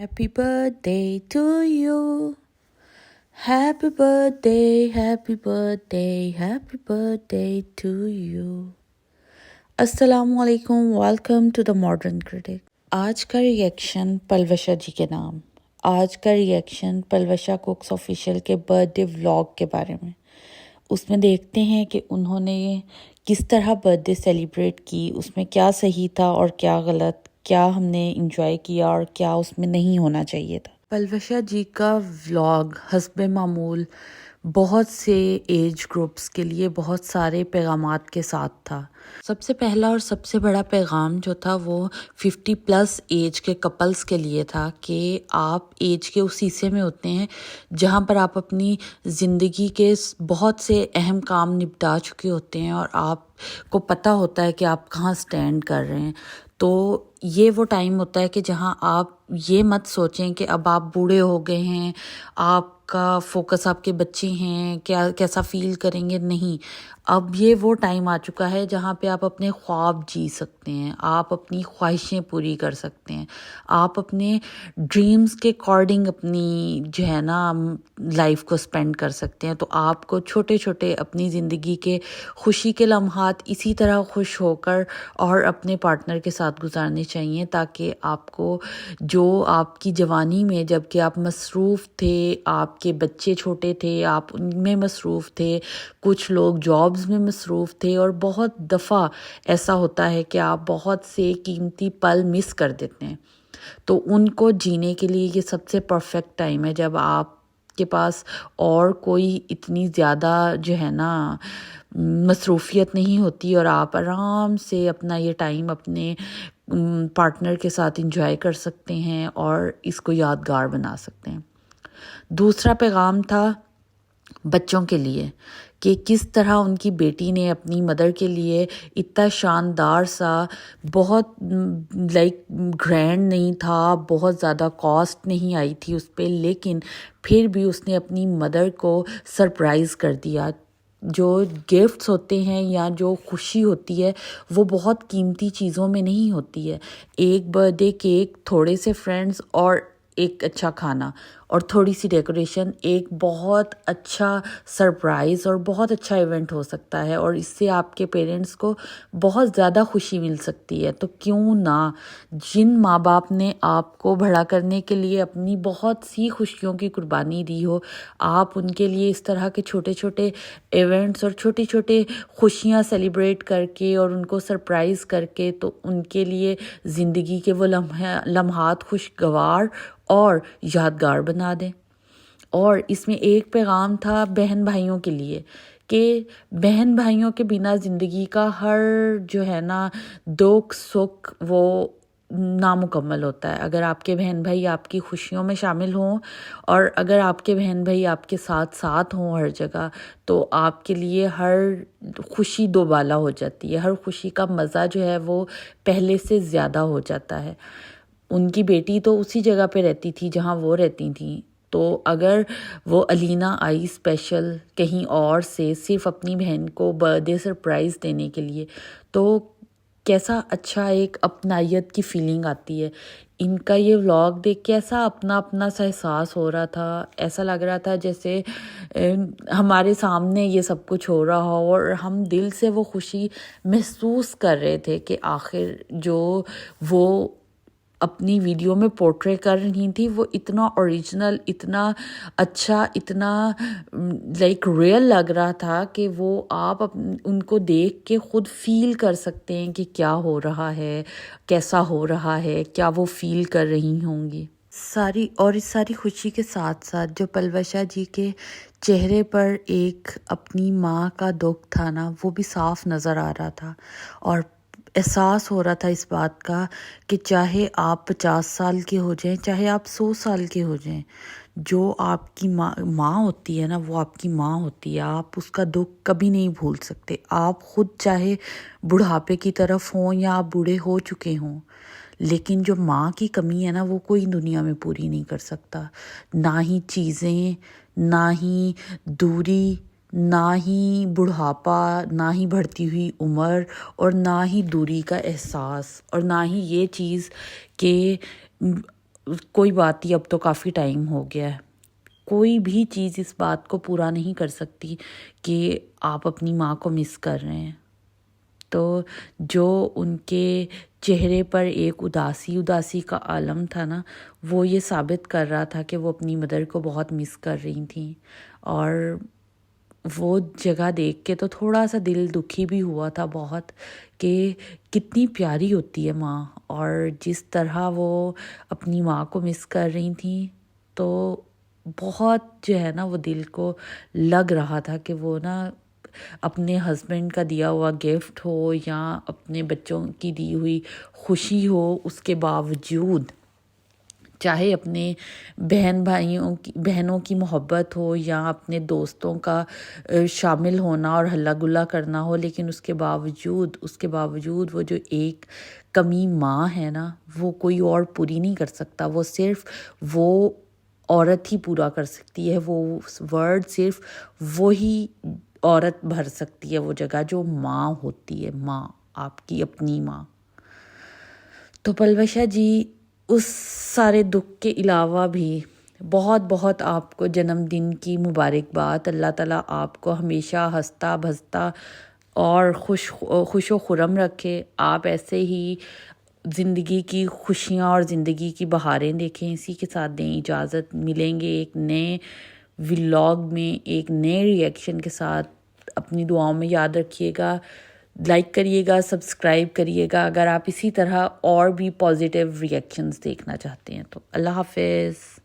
Happy birthday to you. Happy birthday, happy birthday, happy birthday to you. अस्सलाम वालेकुम, welcome to the modern critic. आज का reaction Palwasha ji के नाम। आज का रिएक्शन पलवशा कुक्स ऑफिशियल के बर्थडे व्लॉग के बारे में। उसमें देखते हैं कि उन्होंने किस तरह बर्थडे सेलिब्रेट की, उसमें क्या सही था और क्या गलत, क्या हमने इंजॉय किया और क्या उसमें नहीं होना चाहिए था। पलवशा जी का व्लॉग हस्ब मामूल बहुत से एज ग्रुप्स के लिए बहुत सारे पैगामात के साथ था। सबसे पहला और सबसे बड़ा पैगाम जो था वो 50+ एज के कपल्स के लिए था कि आप एज के उस हिस्से में होते हैं जहाँ पर आप अपनी ज़िंदगी के बहुत से अहम काम निपटा चुके होते हैं और आपको पता होता है कि आप कहाँ स्टैंड कर रहे हैं। तो ये वो टाइम होता है कि जहाँ आप ये मत सोचें कि अब आप बूढ़े हो गए हैं, आपका फोकस आपके बच्चे हैं, क्या कैसा फील करेंगे। नहीं, अब ये वो टाइम आ चुका है जहाँ पे आप अपने ख्वाब जी सकते हैं, आप अपनी ख्वाहिशें पूरी कर सकते हैं, आप अपने ड्रीम्स के अकॉर्डिंग अपनी जो है ना लाइफ को स्पेंड कर सकते हैं। तो आपको छोटे छोटे अपनी ज़िंदगी के खुशी के लम्हात इसी तरह खुश होकर और अपने पार्टनर के साथ गुजारने चाहिए ताकि आपको जो आपकी जवानी में जबकि आप मसरूफ़ थे, आपके बच्चे छोटे थे, आप उनमें मसरूफ़ थे, कुछ लोग जॉब्स में मसरूफ़ थे और बहुत दफ़ा ऐसा होता है कि आप बहुत से कीमती पल मिस कर देते हैं। तो उनको जीने के लिए ये सबसे परफेक्ट टाइम है जब आपके पास और कोई इतनी ज़्यादा जो है ना मसरूफियत नहीं होती और आप आराम से अपना ये टाइम अपने पार्टनर के साथ एंजॉय कर सकते हैं और इसको यादगार बना सकते हैं। दूसरा पैगाम था बच्चों के लिए कि किस तरह उनकी बेटी ने अपनी मदर के लिए इतना शानदार सा, बहुत ग्रैंड नहीं था, बहुत ज़्यादा कॉस्ट नहीं आई थी उस पर, लेकिन फिर भी उसने अपनी मदर को सरप्राइज़ कर दिया। जो गिफ्ट्स होते हैं या जो खुशी होती है वो बहुत कीमती चीज़ों में नहीं होती है। एक बर्थडे केक, थोड़े से फ्रेंड्स और एक अच्छा खाना और थोड़ी सी डेकोरेशन एक बहुत अच्छा सरप्राइज़ और बहुत अच्छा इवेंट हो सकता है और इससे आपके पेरेंट्स को बहुत ज़्यादा खुशी मिल सकती है। तो क्यों ना जिन माँ बाप ने आपको बड़ा करने के लिए अपनी बहुत सी खुशियों की कुर्बानी दी हो, आप उनके लिए इस तरह के छोटे छोटे इवेंट्स और छोटी छोटे खुशियाँ सेलिब्रेट करके और उनको सरप्राइज़ करके तो उनके लिए ज़िंदगी के वो लम्हात खुशगवार और यादगार बना दें। और इसमें एक पैगाम था बहन भाइयों के लिए कि बहन भाइयों के बिना ज़िंदगी का हर जो है ना दुख सुख वो नामुकम्मल होता है। अगर आपके बहन भाई आपकी खुशियों में शामिल हों और अगर आपके बहन भाई आपके साथ साथ हों हर जगह, तो आपके लिए हर खुशी दोबाला हो जाती है, हर खुशी का मज़ा जो है वो पहले से ज़्यादा हो जाता है। उनकी बेटी तो उसी जगह पे रहती थी जहाँ वो रहती थी, तो अगर वो अलीना आई स्पेशल कहीं और से सिर्फ अपनी बहन को बर्थडे सरप्राइज़ देने के लिए, तो कैसा अच्छा एक अपनायत की फीलिंग आती है। इनका ये व्लॉग देख के ऐसा अपना अपना सा एहसास हो रहा था, ऐसा लग रहा था जैसे हमारे सामने ये सब कुछ हो रहा हो और हम दिल से वो खुशी महसूस कर रहे थे कि आखिर जो वो अपनी वीडियो में पोर्ट्रे कर रही थी वो इतना ओरिजिनल, इतना अच्छा, इतना रियल लग रहा था कि वो आप उनको देख के खुद फील कर सकते हैं कि क्या हो रहा है, कैसा हो रहा है, क्या वो फील कर रही होंगी। इस सारी खुशी के साथ साथ जो पलवशा जी के चेहरे पर एक अपनी माँ का दुख था ना, वो भी साफ नज़र आ रहा था और एहसास हो रहा था इस बात का कि चाहे आप 50 साल के हो जाएं, चाहे आप 100 साल के हो जाएं, जो आपकी माँ होती है ना वो आपकी माँ होती है। आप उसका दुख कभी नहीं भूल सकते। आप खुद चाहे बुढ़ापे की तरफ हों या आप बूढ़े हो चुके हों, लेकिन जो माँ की कमी है ना वो कोई दुनिया में पूरी नहीं कर सकता। ना ही चीज़ें, ना ही दूरी, ना ही बुढ़ापा, ना ही बढ़ती हुई उम्र और ना ही दूरी का एहसास और ना ही ये चीज़ कि کوئی بات ہی، اب تو کافی ٹائم ہو گیا ہے، کوئی بھی چیز اس بات کو پورا نہیں کر سکتی کہ آپ اپنی ماں کو مس کر رہے ہیں۔ تو جو ان کے چہرے پر ایک اداسی کا عالم تھا نا، وہ یہ ثابت کر رہا تھا کہ وہ اپنی مدر کو بہت مس کر رہی تھیں، اور وہ جگہ دیکھ کے تو تھوڑا سا دل دکھی بھی ہوا تھا بہت، کہ کتنی پیاری ہوتی ہے ماں، اور جس طرح وہ اپنی ماں کو مس کر رہی تھیں تو بہت جو ہے نا وہ دل کو لگ رہا تھا کہ وہ نا اپنے ہسبینڈ کا دیا ہوا گفٹ ہو یا اپنے بچوں کی دی ہوئی خوشی ہو، اس کے باوجود چاہے اپنے بہنوں کی محبت ہو یا اپنے دوستوں کا شامل ہونا اور ہلا گلا کرنا ہو، لیکن اس کے باوجود وہ جو ایک کمی ماں ہے نا، وہ کوئی اور پوری نہیں کر سکتا، وہ صرف وہ عورت ہی پورا کر سکتی ہے، وہ ورڈ صرف وہی عورت بھر سکتی ہے وہ جگہ جو ماں ہوتی ہے، ماں، آپ کی اپنی ماں۔ تو پلوشا جی، اس سارے دکھ کے علاوہ بھی بہت بہت آپ کو جنم دن کی مبارکباد۔ اللہ تعالیٰ آپ کو ہمیشہ ہنستا بھستا اور خوش و خرم رکھے، آپ ایسے ہی زندگی کی خوشیاں اور زندگی کی بہاریں دیکھیں۔ اسی کے ساتھ دیں اجازت، ملیں گے ایک نئے ولاگ میں ایک نئے ریئیکشن کے ساتھ۔ اپنی دعاؤں میں یاد رکھیے گا، لائک کریے گا، سبسکرائب کریے گا اگر آپ اسی طرح اور بھی پازیٹیو ریئیکشنز دیکھنا چاہتے ہیں تو۔ اللہ حافظ۔